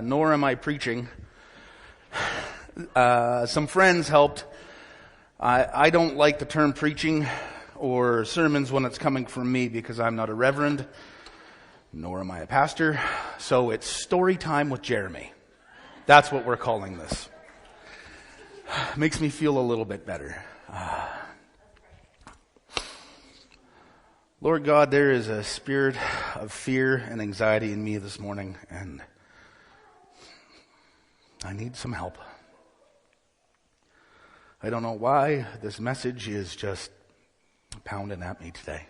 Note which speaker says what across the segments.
Speaker 1: nor am I preaching. Some friends helped. I don't like the term preaching or sermons when it's coming from me because I'm not a reverend, nor am I a pastor. So it's story time with Jeremy. That's what we're calling this. Makes me feel a little bit better. Lord God, there is a spirit of fear and anxiety in me this morning, and I need some help. I don't know why this message is just pounding at me today.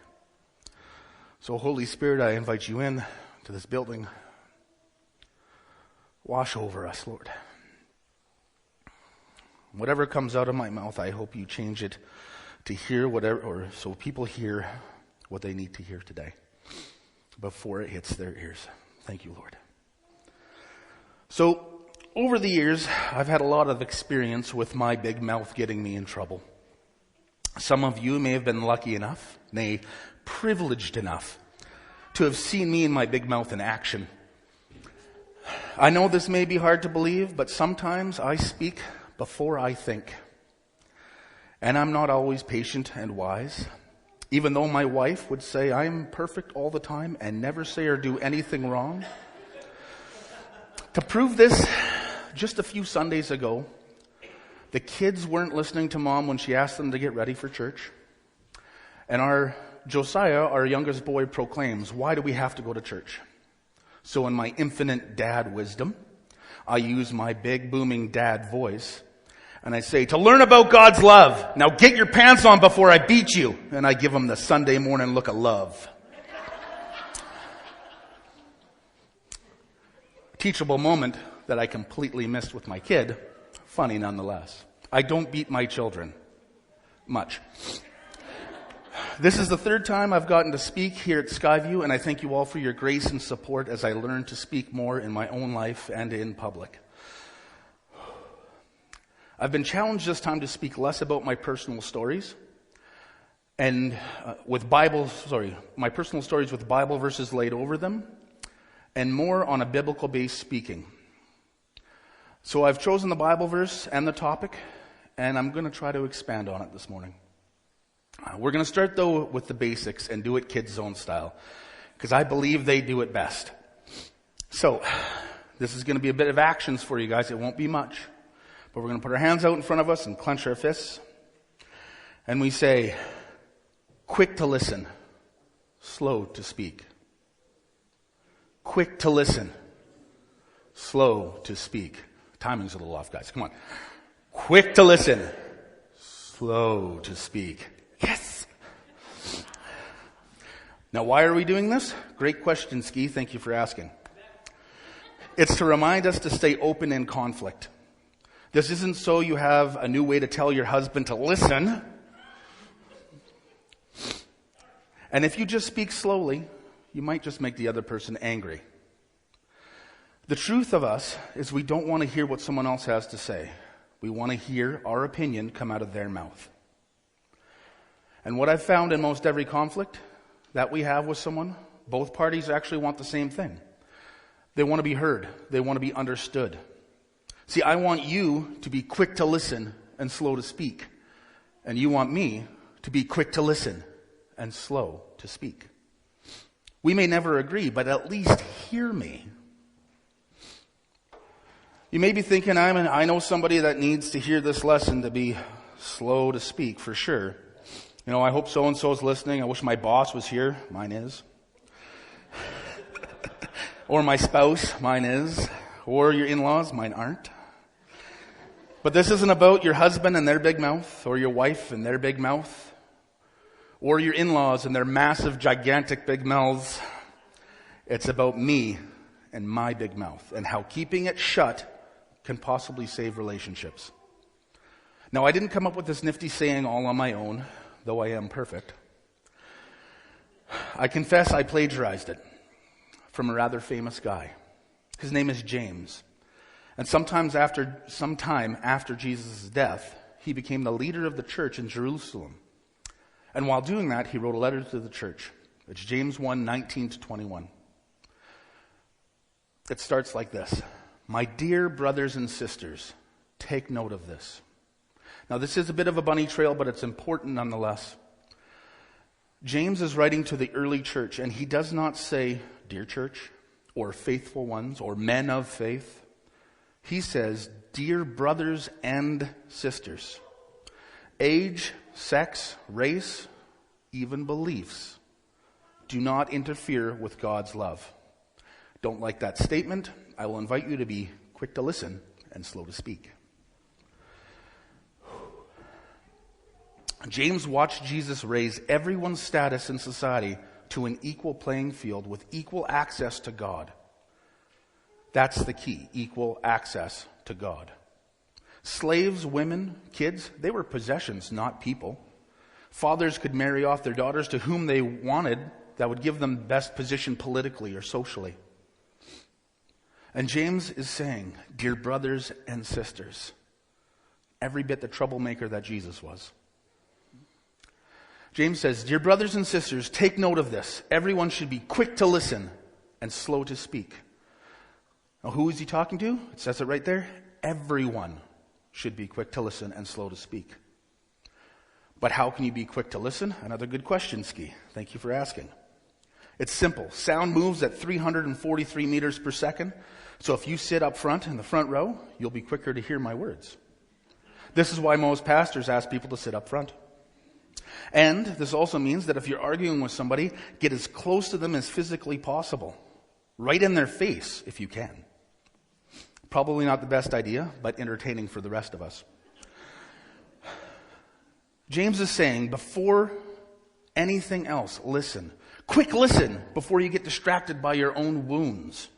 Speaker 1: So Holy Spirit, I invite you in to this building. Wash over us, Lord. Whatever comes out of my mouth, I hope you change it to hear whatever, or so people hear what they need to hear today before it hits their ears. Thank you, Lord. So, over the years, I've had a lot of experience with my big mouth getting me in trouble. Some of you may have been lucky enough, nay, privileged enough, to have seen me and my big mouth in action. I know this may be hard to believe, but sometimes I speak before I think. And I'm not always patient and wise. Even though my wife would say I'm perfect all the time and never say or do anything wrong. To prove this, just a few Sundays ago, the kids weren't listening to Mom when she asked them to get ready for church. And our Josiah, our youngest boy, proclaims, "Why do we have to go to church?" So in my infinite dad wisdom, I use my big booming dad voice and I say, "To learn about God's love. Now get your pants on before I beat you." And I give them the Sunday morning look of love. Teachable moment that I completely missed with my kid. Funny nonetheless. I don't beat my children much. This is the third time I've gotten to speak here at Skyview, and I thank you all for your grace and support as I learn to speak more in my own life and in public. I've been challenged this time to speak less about my personal stories and my personal stories with Bible verses laid over them, and more on a biblical-based speaking. So I've chosen the Bible verse and the topic, and I'm going to try to expand on it this morning. We're going to start, though, with the basics and do it kids' zone style, because I believe they do it best. So, this is going to be a bit of actions for you guys. It won't be much. But we're going to put our hands out in front of us and clench our fists. And we say, quick to listen, slow to speak. Quick to listen, slow to speak. Timing's a little off, guys. Come on. Quick to listen, slow to speak. Yes! Now, why are we doing this? Great question, Ski. Thank you for asking. It's to remind us to stay open in conflict. This isn't so you have a new way to tell your husband to listen. And if you just speak slowly, you might just make the other person angry. The truth of us is we don't want to hear what someone else has to say. We want to hear our opinion come out of their mouth. And what I've found in most every conflict that we have with someone, both parties actually want the same thing. They want to be heard. They want to be understood. See, I want you to be quick to listen and slow to speak. And you want me to be quick to listen and slow to speak. We may never agree, but at least hear me. You may be thinking, I know somebody that needs to hear this lesson to be slow to speak, for sure. You know, I hope so-and-so is listening. I wish my boss was here. Mine is. Or my spouse. Mine is. Or your in-laws. Mine aren't. But this isn't about your husband and their big mouth, or your wife and their big mouth, or your in-laws and their massive, gigantic big mouths. It's about me and my big mouth, and how keeping it shut can possibly save relationships. Now, I didn't come up with this nifty saying all on my own, though I am perfect. I confess I plagiarized it from a rather famous guy. His name is James. And sometime after Jesus' death, he became the leader of the church in Jerusalem. And while doing that, he wrote a letter to the church. It's James 1:19-21. It starts like this. My dear brothers and sisters, take note of this. Now, this is a bit of a bunny trail, but it's important nonetheless. James is writing to the early church, and he does not say, dear church, or faithful ones, or men of faith. He says, dear brothers and sisters. Age, sex, race, even beliefs do not interfere with God's love. Don't like that statement? I will invite you to be quick to listen and slow to speak. James watched Jesus raise everyone's status in society to an equal playing field with equal access to God. That's the key, equal access to God. Slaves, women, kids, they were possessions, not people. Fathers could marry off their daughters to whom they wanted that would give them best position politically or socially. And James is saying, dear brothers and sisters, every bit the troublemaker that Jesus was. James says, dear brothers and sisters, take note of this. Everyone should be quick to listen and slow to speak. Now, who is he talking to? It says it right there. Everyone should be quick to listen and slow to speak. But how can you be quick to listen? Another good question, Ski. Thank you for asking. It's simple. Sound moves at 343 meters per second. So if you sit up front in the front row, you'll be quicker to hear my words. This is why most pastors ask people to sit up front. And this also means that if you're arguing with somebody, get as close to them as physically possible. Right in their face, if you can. Probably not the best idea, but entertaining for the rest of us. James is saying, before anything else, listen. Quick listen before you get distracted by your own wounds,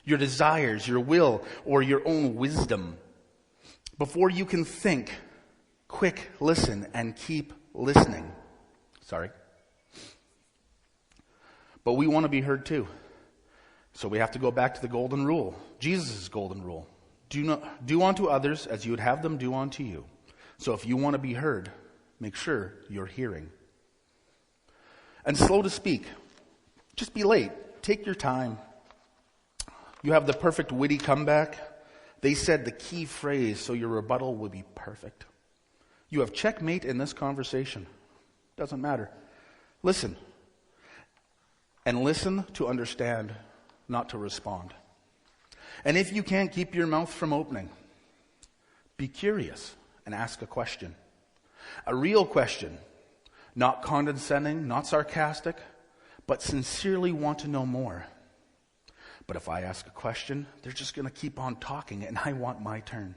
Speaker 1: your desires, your will, or your own wisdom. Before you can think, quick listen and keep listening. Sorry. But we want to be heard too. So we have to go back to the golden rule, Jesus' golden rule. Do unto others as you would have them do unto you. So if you want to be heard, make sure you're hearing. And slow to speak. Just be late. Take your time. You have the perfect witty comeback. They said the key phrase, so your rebuttal will be perfect. You have checkmate in this conversation. Doesn't matter. Listen. And listen to understand, not to respond. And if you can't keep your mouth from opening, be curious and ask a question. A real question. Not condescending, not sarcastic, but sincerely want to know more. But if I ask a question, they're just going to keep on talking, and I want my turn.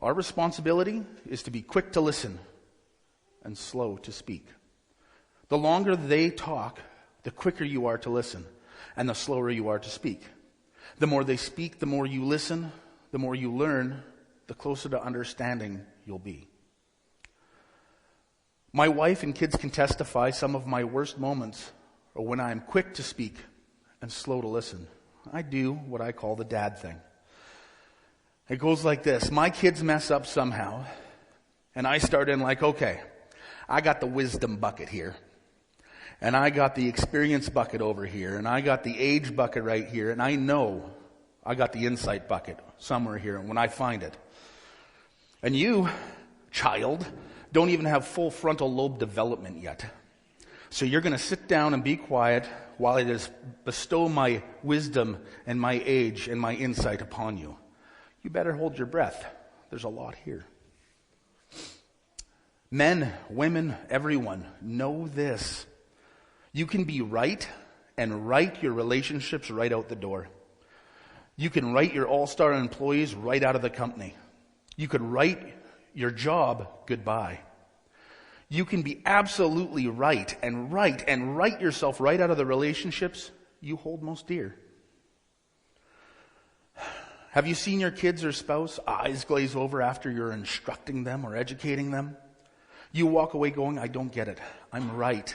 Speaker 1: Our responsibility is to be quick to listen and slow to speak. The longer they talk, the quicker you are to listen, and the slower you are to speak. The more they speak, the more you listen, the more you learn, the closer to understanding you'll be. My wife and kids can testify some of my worst moments are when I am quick to speak and slow to listen. I do what I call the dad thing. It goes like this. My kids mess up somehow, and I start in like, okay, I got the wisdom bucket here, and I got the experience bucket over here, and I got the age bucket right here, and I know I got the insight bucket somewhere here when I find it. And you, child, don't even have full frontal lobe development yet. So you're going to sit down and be quiet while I just bestow my wisdom and my age and my insight upon you. You better hold your breath. There's a lot here. Men, women, everyone, know this. You can be right and write your relationships right out the door. You can write your all-star employees right out of the company. You could write your job goodbye. You can be absolutely right and write yourself right out of the relationships you hold most dear. Have you seen your kids or spouse eyes glaze over after you're instructing them or educating them? You walk away going, I don't get it. I'm right.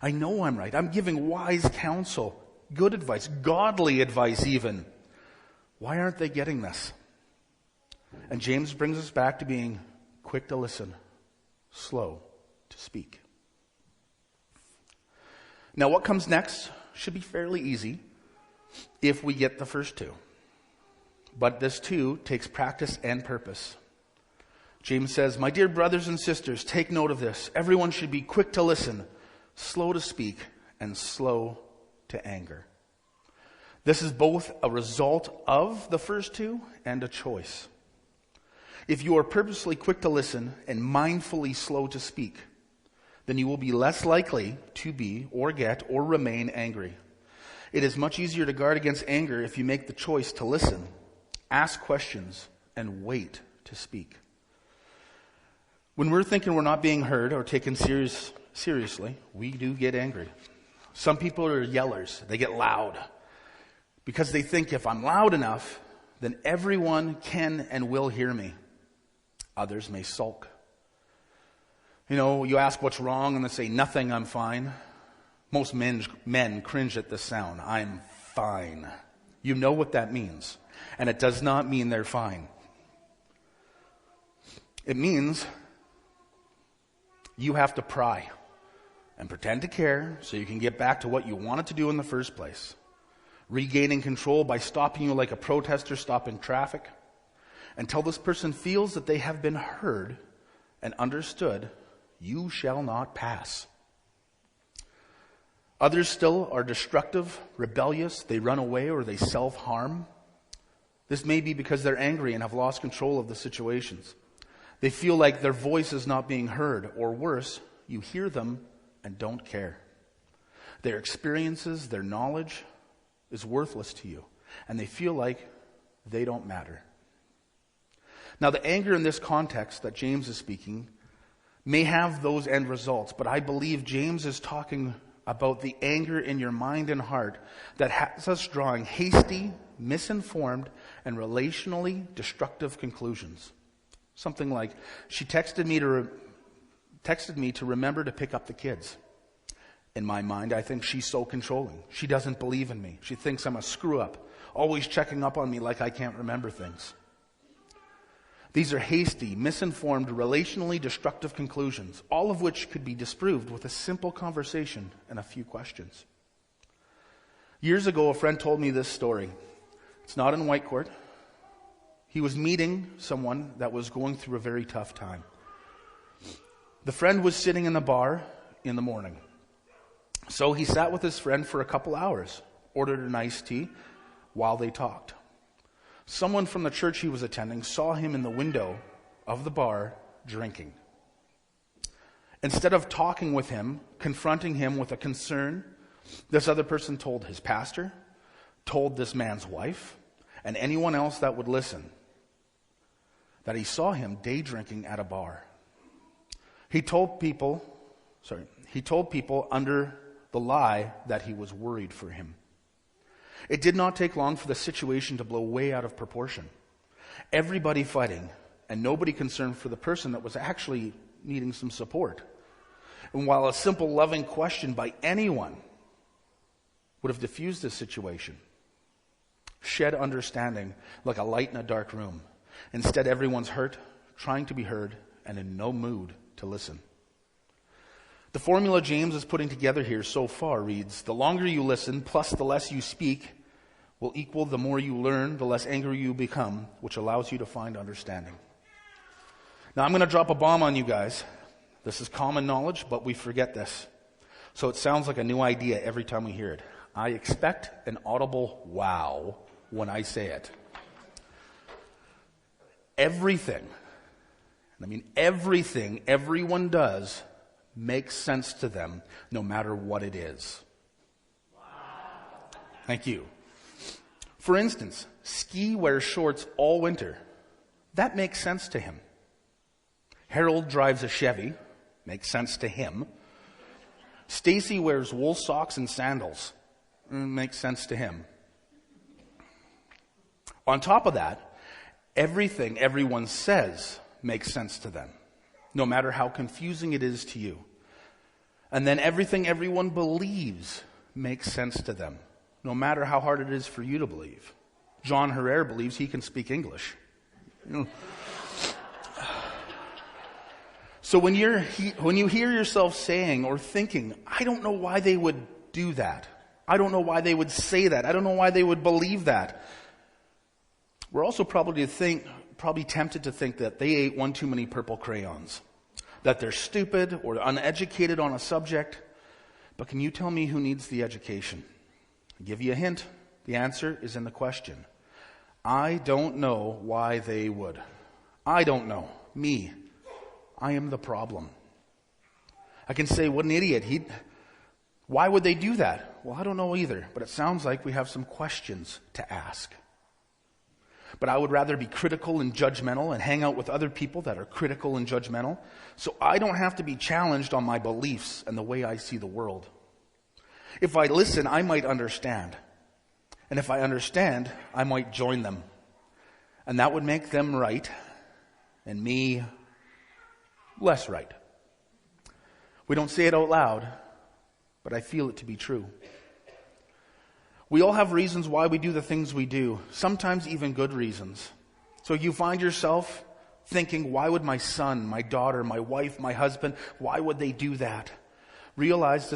Speaker 1: I know I'm right. I'm giving wise counsel, good advice, godly advice even. Why aren't they getting this? And James brings us back to being quick to listen, slow to speak. Now what comes next should be fairly easy. if we get the first two. But this too takes practice and purpose. James says, "My dear brothers and sisters, take note of this. Everyone should be quick to listen, slow to speak, and slow to anger." This is both a result of the first two and a choice. If you are purposely quick to listen and mindfully slow to speak, then you will be less likely to be or get or remain angry. It is much easier to guard against anger if you make the choice to listen, ask questions, and wait to speak. When we're thinking we're not being heard or taken seriously, we do get angry. Some people are yellers. They get loud because they think if I'm loud enough, then everyone can and will hear me. Others may sulk. You ask what's wrong and they say, "Nothing, I'm fine." Most men cringe at this sound. "I'm fine." You know what that means. And it does not mean they're fine. It means you have to pry and pretend to care so you can get back to what you wanted to do in the first place. Regaining control by stopping you like a protester stopping traffic until this person feels that they have been heard and understood. You shall not pass. Others still are destructive, rebellious, they run away or they self-harm. This may be because they're angry and have lost control of the situations. They feel like their voice is not being heard, or worse, you hear them and don't care. Their experiences, their knowledge is worthless to you, and they feel like they don't matter. Now, the anger in this context that James is speaking may have those end results, but I believe James is talking about the anger in your mind and heart that has us drawing hasty, misinformed, and relationally destructive conclusions. Something like, "She texted me to remember to pick up the kids. In my mind, I think she's so controlling. She doesn't believe in me. She thinks I'm a screw-up, always checking up on me like I can't remember things." These are hasty, misinformed, relationally destructive conclusions, all of which could be disproved with a simple conversation and a few questions. Years ago, a friend told me this story. It's not in Whitecourt. He was meeting someone that was going through a very tough time. The friend was sitting in the bar in the morning. So he sat with his friend for a couple hours, ordered an iced tea while they talked. Someone from the church he was attending saw him in the window of the bar drinking. Instead of talking with him, confronting him with a concern, this other person told his pastor, told this man's wife, and anyone else that would listen, that he saw him day drinking at a bar. He told people under the lie that he was worried for him. It did not take long for the situation to blow way out of proportion. Everybody fighting and nobody concerned for the person that was actually needing some support. And while a simple loving question by anyone would have diffused this situation, shed understanding like a light in a dark room, instead everyone's hurt, trying to be heard, and in no mood to listen. The formula James is putting together here so far reads, the longer you listen plus the less you speak will equal the more you learn, the less angry you become, which allows you to find understanding. Now I'm going to drop a bomb on you guys. This is common knowledge, but we forget this. So it sounds like a new idea every time we hear it. I expect an audible wow when I say it. Everything everyone does makes sense to them no matter what it is. Wow. Thank you. For instance, Ski wears shorts all winter. That makes sense to him. Harold drives a Chevy. Makes sense to him. Stacy wears wool socks and sandals. Makes sense to him. On top of that, everything everyone says makes sense to them, no matter how confusing it is to you. And then everything everyone believes makes sense to them, no matter how hard it is for you to believe. John Herrera believes he can speak English. So when you hear yourself saying or thinking, I don't know why they would do that. I don't know why they would say that. I don't know why they would believe that. We're also probably tempted to think that they ate one too many purple crayons, that they're stupid or uneducated on a subject. But can you tell me who needs the education? I'll give you a hint. The answer is in the question. I don't know why they would. I don't know. Me. I am the problem. I can say, what an idiot. Why would they do that? Well, I don't know either, but it sounds like we have some questions to ask. But I would rather be critical and judgmental and hang out with other people that are critical and judgmental, so I don't have to be challenged on my beliefs and the way I see the world. If I listen, I might understand. And if I understand, I might join them. And that would make them right, and me less right. We don't say it out loud, but I feel it to be true. We all have reasons why we do the things we do, sometimes even good reasons. So you find yourself thinking, why would my son, my daughter, my wife, my husband, why would they do that? Realize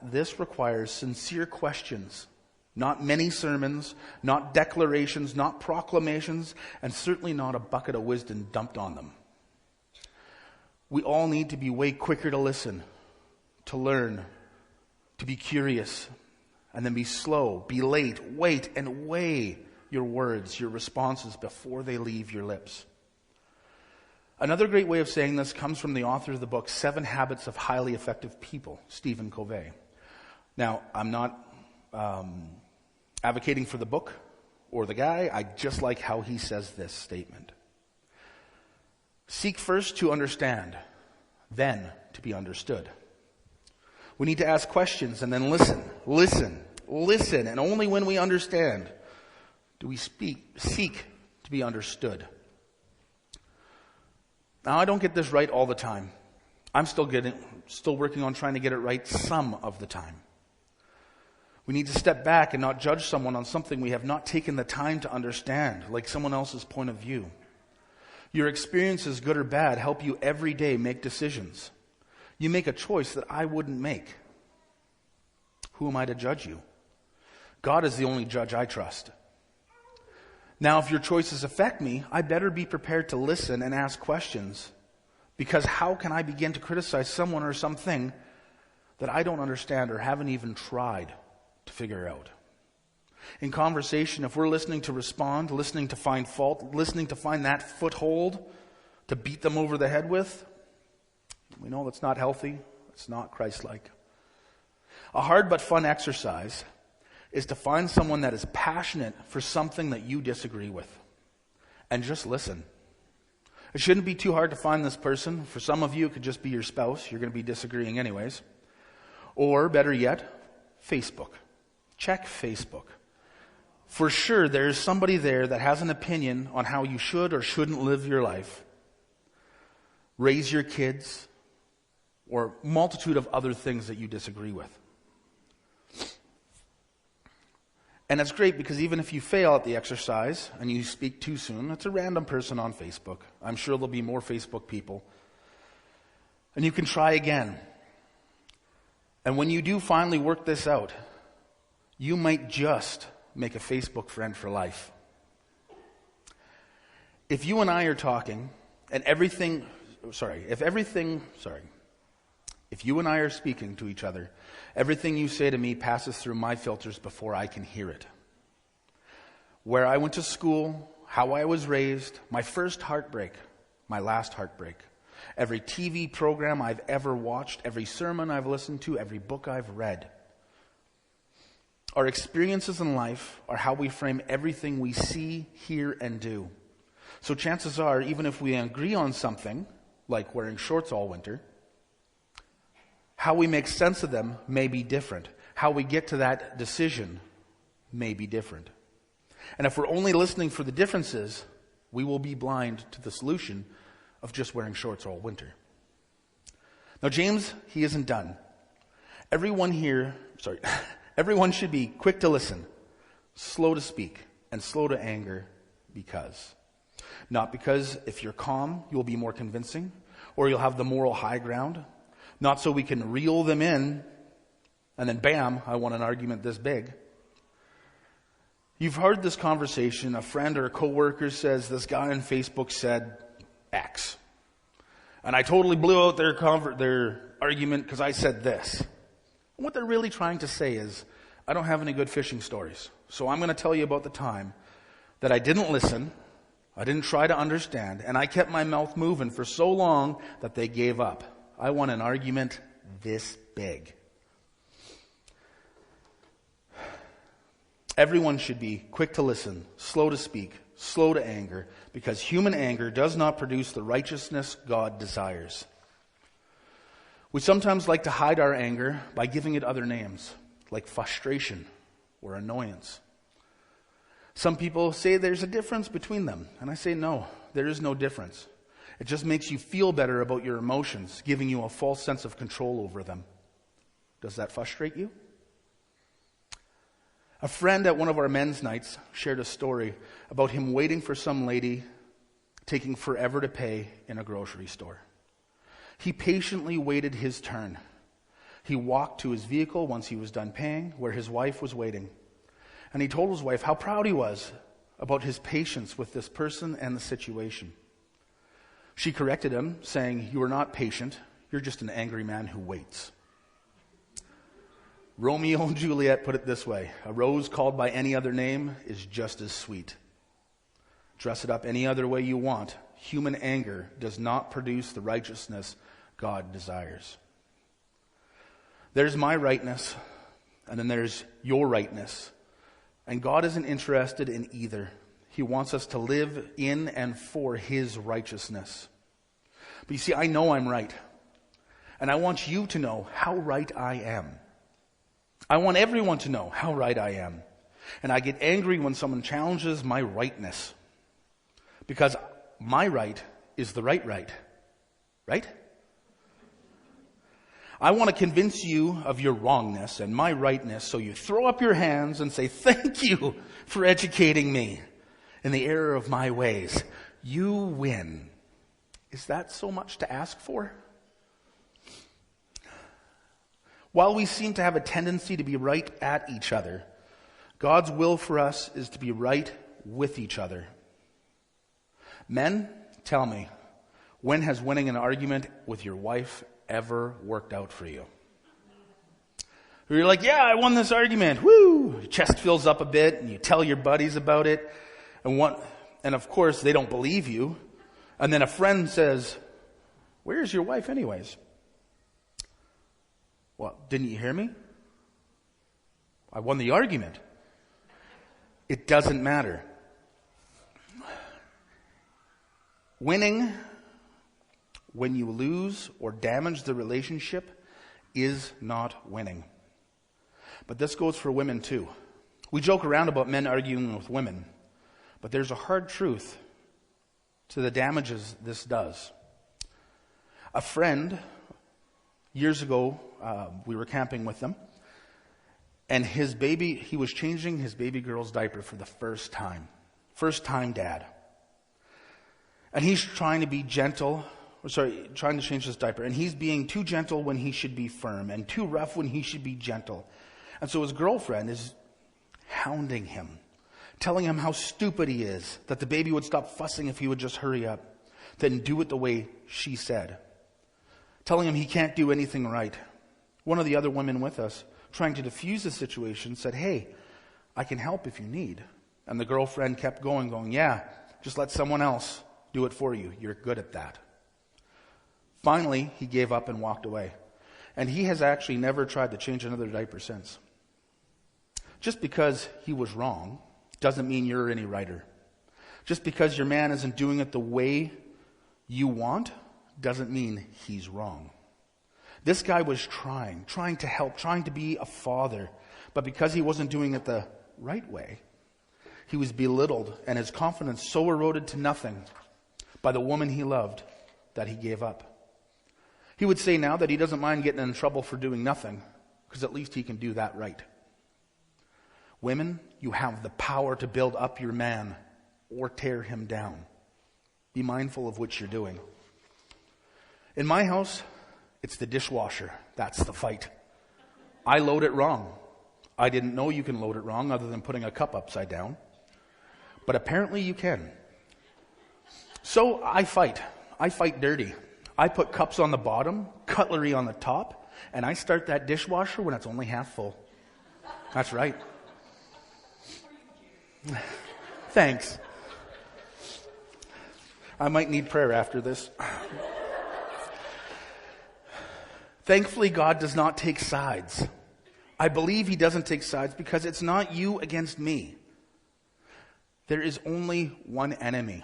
Speaker 1: this requires sincere questions, not many sermons, not declarations, not proclamations, and certainly not a bucket of wisdom dumped on them. We all need to be way quicker to listen, to learn, to be curious, and then be slow, be late, wait, and weigh your words, your responses before they leave your lips. Another great way of saying this comes from the author of the book, 7 Habits of Highly Effective People, Stephen Covey. Now, I'm not advocating for the book or the guy. I just like how he says this statement. Seek first to understand, then to be understood. We need to ask questions and then listen, and only when we understand do we seek to be understood. Now, I don't get this right all the time. I'm still working on trying to get it right some of the time. We need to step back and not judge someone on something we have not taken the time to understand, like someone else's point of view. Your experiences, good or bad, help you every day make decisions. You make a choice that I wouldn't make. Who am I to judge you? God is the only judge I trust. Now, if your choices affect me, I better be prepared to listen and ask questions. Because how can I begin to criticize someone or something that I don't understand or haven't even tried to figure out? In conversation, if we're listening to respond, listening to find fault, listening to find that foothold to beat them over the head with, we know that's not healthy. It's not Christ-like. A hard but fun exercise is to find someone that is passionate for something that you disagree with and just listen. It shouldn't be too hard to find this person. For some of you, it could just be your spouse. You're going to be disagreeing anyways. Or better yet, Facebook. Check Facebook. For sure, there's somebody there that has an opinion on how you should or shouldn't live your life, raise your kids, or a multitude of other things that you disagree with. And it's great because even if you fail at the exercise and you speak too soon, it's a random person on Facebook. I'm sure there'll be more Facebook people. And you can try again. And when you do finally work this out, you might just make a Facebook friend for life. If you and I are talking and if you and I are speaking to each other, everything you say to me passes through my filters before I can hear it. Where I went to school, how I was raised, my first heartbreak, my last heartbreak, every TV program I've ever watched, every sermon I've listened to, every book I've read. Our experiences in life are how we frame everything we see, hear, and do. So chances are, even if we agree on something, like wearing shorts all winter, how we make sense of them may be different. How we get to that decision may be different. And if we're only listening for the differences, we will be blind to the solution of just wearing shorts all winter. Now, James, he isn't done. Everyone should be quick to listen, slow to speak, and slow to anger not because if you're calm, you'll be more convincing, or you'll have the moral high ground, not so we can reel them in, And then bam, I won an argument this big. You've heard this conversation. A friend or a coworker says, this guy on Facebook said X. And I totally blew out their argument because I said this. And what they're really trying to say is, I don't have any good fishing stories. So I'm going to tell you about the time that I didn't listen, I didn't try to understand, and I kept my mouth moving for so long that they gave up. I won an argument this big. Everyone should be quick to listen, slow to speak, slow to anger, because human anger does not produce the righteousness God desires. We sometimes like to hide our anger by giving it other names, like frustration or annoyance. Some people say there's a difference between them, and I say no, there is no difference. It just makes you feel better about your emotions, giving you a false sense of control over them. Does that frustrate you? A friend at one of our men's nights shared a story about him waiting for some lady taking forever to pay in a grocery store. He patiently waited his turn. He walked to his vehicle once he was done paying, where his wife was waiting. And he told his wife how proud he was about his patience with this person and the situation. She corrected him, saying, "You are not patient. You're just an angry man who waits." Romeo and Juliet put it this way: a rose called by any other name is just as sweet. Dress it up any other way you want. Human anger does not produce the righteousness God desires. There's my rightness, and then there's your rightness. And God isn't interested in either. He wants us to live in and for His righteousness. But you see, I know I'm right. And I want you to know how right I am. I want everyone to know how right I am. And I get angry when someone challenges my rightness. Because my right is the right. Right? I want to convince you of your wrongness and my rightness, so you throw up your hands and say, "Thank you for educating me in the error of my ways." You win. Is that so much to ask for? While we seem to have a tendency to be right at each other, God's will for us is to be right with each other. Men, tell me, when has winning an argument with your wife ever worked out for you? You're like, "Yeah, I won this argument. Woo!" Your chest fills up a bit, and you tell your buddies about it, and of course they don't believe you. And then a friend says, "Where's your wife anyways?" "Well, didn't you hear me? I won the argument." It doesn't matter. Winning when you lose or damage the relationship is not winning. But this goes for women too. We joke around about men arguing with women, but there's a hard truth to the damages this does. A friend, years ago, we were camping with them, and he was changing his baby girl's diaper for the first time. First time dad. And he's trying to be gentle, trying to change his diaper, and he's being too gentle when he should be firm, and too rough when he should be gentle. And so his girlfriend is hounding him, telling him how stupid he is, that the baby would stop fussing if he would just hurry up, then do it the way she said. Telling him he can't do anything right. One of the other women with us, trying to diffuse the situation, said, "Hey, I can help if you need." And the girlfriend kept going, "Yeah, just let someone else do it for you. You're good at that." Finally, he gave up and walked away. And he has actually never tried to change another diaper since. Just because he was wrong doesn't mean you're any righter. Just because your man isn't doing it the way you want doesn't mean he's wrong. This guy was trying to help, trying to be a father. But because he wasn't doing it the right way, he was belittled, and his confidence so eroded to nothing by the woman he loved that he gave up. He would say now that he doesn't mind getting in trouble for doing nothing, because at least he can do that right. Women, you have the power to build up your man or tear him down. Be mindful of what you're doing. In my house, it's the dishwasher. That's the fight. I load it wrong. I didn't know you can load it wrong other than putting a cup upside down. But apparently you can. So I fight. I fight dirty. I put cups on the bottom, cutlery on the top, and I start that dishwasher when it's only half full. That's right. Thanks. I might need prayer after this. Thankfully, God does not take sides. I believe He doesn't take sides because it's not you against me. There is only one enemy.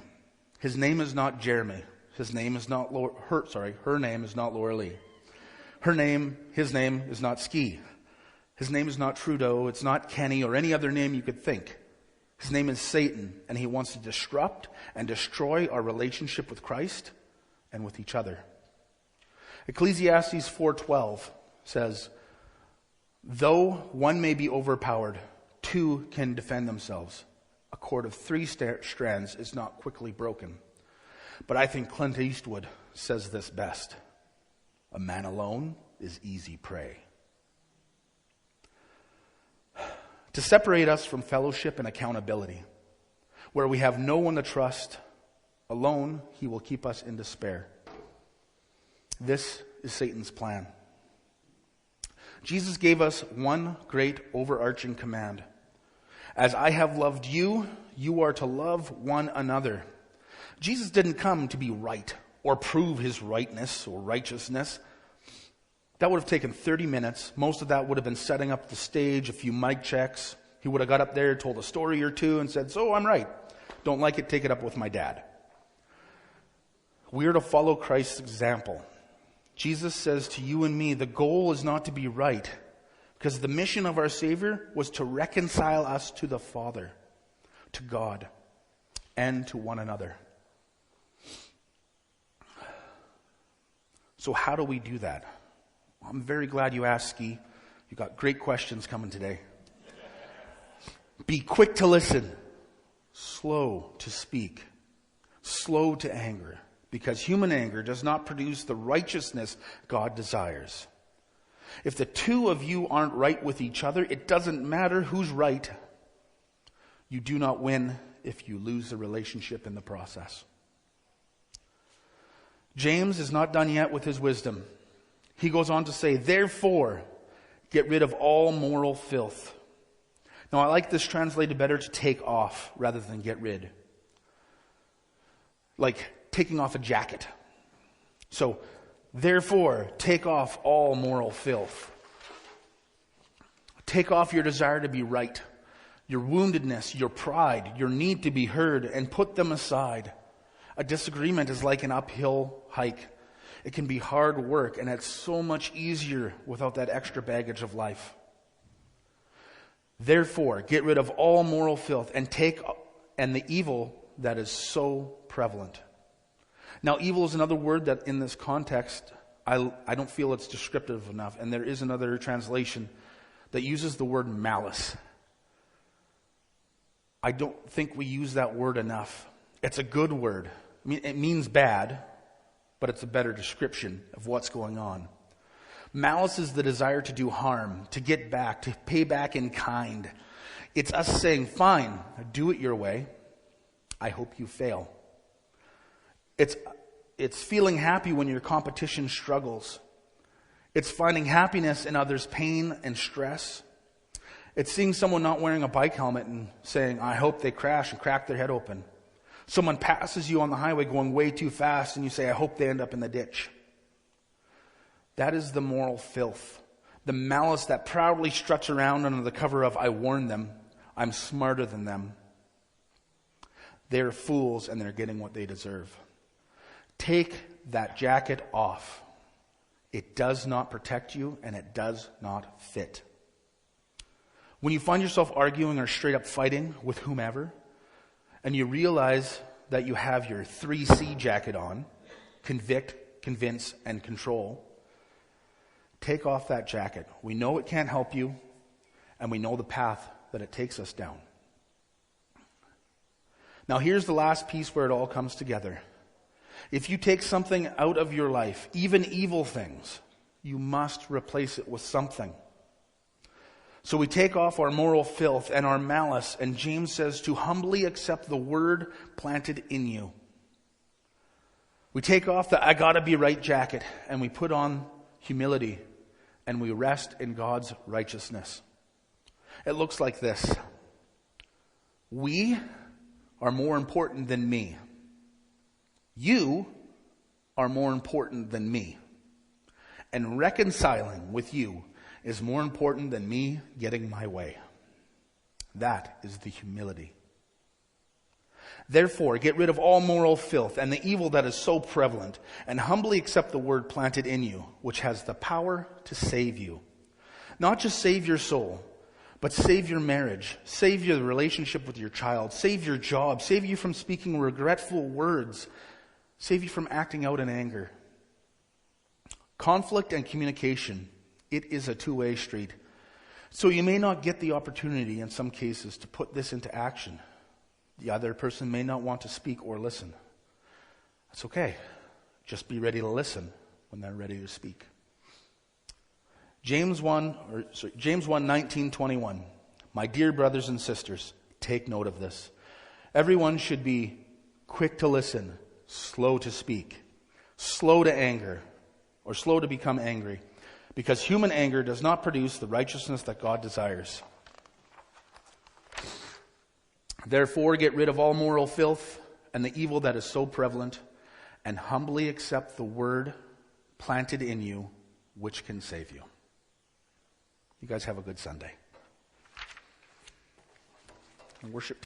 Speaker 1: His name is not Jeremy. His name is not her name is not Laura Lee. His name is not Ski. His name is not Trudeau. It's not Kenny or any other name you could think. His name is Satan, and he wants to disrupt and destroy our relationship with Christ and with each other. Ecclesiastes 4:12 says, though one may be overpowered, two can defend themselves. A cord of three strands is not quickly broken. But I think Clint Eastwood says this best. A man alone is easy prey. To separate us from fellowship and accountability, where we have no one to trust, alone he will keep us in despair. This is Satan's plan. Jesus gave us one great overarching command. As I have loved you, you are to love one another. Jesus didn't come to be right or prove his rightness or righteousness. That would have taken 30 minutes. Most of that would have been setting up the stage, a few mic checks. He would have got up there, told a story or two, and said, so I'm right. Don't like it, take it up with my dad. We are to follow Christ's example. Jesus says to you and me, the goal is not to be right, because the mission of our Savior was to reconcile us to the Father, to God, and to one another. So how do we do that? I'm very glad you asked, Ski. You got great questions coming today. Be quick to listen, slow to speak, slow to anger, because human anger does not produce the righteousness God desires. If the two of you aren't right with each other, it doesn't matter who's right. You do not win if you lose the relationship in the process. James is not done yet with his wisdom. He goes on to say, therefore, get rid of all moral filth. Now, I like this translated better to take off rather than get rid. Like taking off a jacket. So, therefore, take off all moral filth. Take off your desire to be right, your woundedness, your pride, your need to be heard, and put them aside. A disagreement is like an uphill hike. It can be hard work, and it's so much easier without that extra baggage of life. Therefore, get rid of all moral filth and the evil that is so prevalent. Now, evil is another word that in this context, I don't feel it's descriptive enough. And there is another translation that uses the word malice. I don't think we use that word enough. It's a good word. I mean, it means bad, but it's a better description of what's going on. Malice is the desire to do harm, to get back, to pay back in kind. It's us saying, fine, do it your way. I hope you fail. It's feeling happy when your competition struggles. It's finding happiness in others' pain and stress. It's seeing someone not wearing a bike helmet and saying, I hope they crash and crack their head open. Someone passes you on the highway going way too fast and you say, I hope they end up in the ditch. That is the moral filth. The malice that proudly struts around under the cover of, I warned them, I'm smarter than them. They're fools and they're getting what they deserve. Take that jacket off. It does not protect you and it does not fit. When you find yourself arguing or straight up fighting with whomever, and you realize that you have your 3C jacket on, convict, convince, and control, take off that jacket. We know it can't help you, and we know the path that it takes us down. Now here's the last piece where it all comes together. If you take something out of your life, even evil things, you must replace it with something. So we take off our moral filth and our malice, and James says to humbly accept the word planted in you. We take off the I gotta be right jacket, and we put on humility, and we rest in God's righteousness. It looks like this. We are more important than me. You are more important than me. And reconciling with you is more important than me getting my way. That is the humility. Therefore, get rid of all moral filth and the evil that is so prevalent, and humbly accept the word planted in you, which has the power to save you. Not just save your soul, but save your marriage, save your relationship with your child, save your job, save you from speaking regretful words, save you from acting out in anger. Conflict and communication, it is a two-way street. So you may not get the opportunity in some cases to put this into action. The other person may not want to speak or listen. That's okay. Just be ready to listen when they're ready to speak. James 1:19-21. My dear brothers and sisters, take note of this. Everyone should be quick to listen, slow to speak, slow to anger, or slow to become angry, because human anger does not produce the righteousness that God desires. Therefore, get rid of all moral filth and the evil that is so prevalent, and humbly accept the word planted in you, which can save you. You guys have a good Sunday. Worship.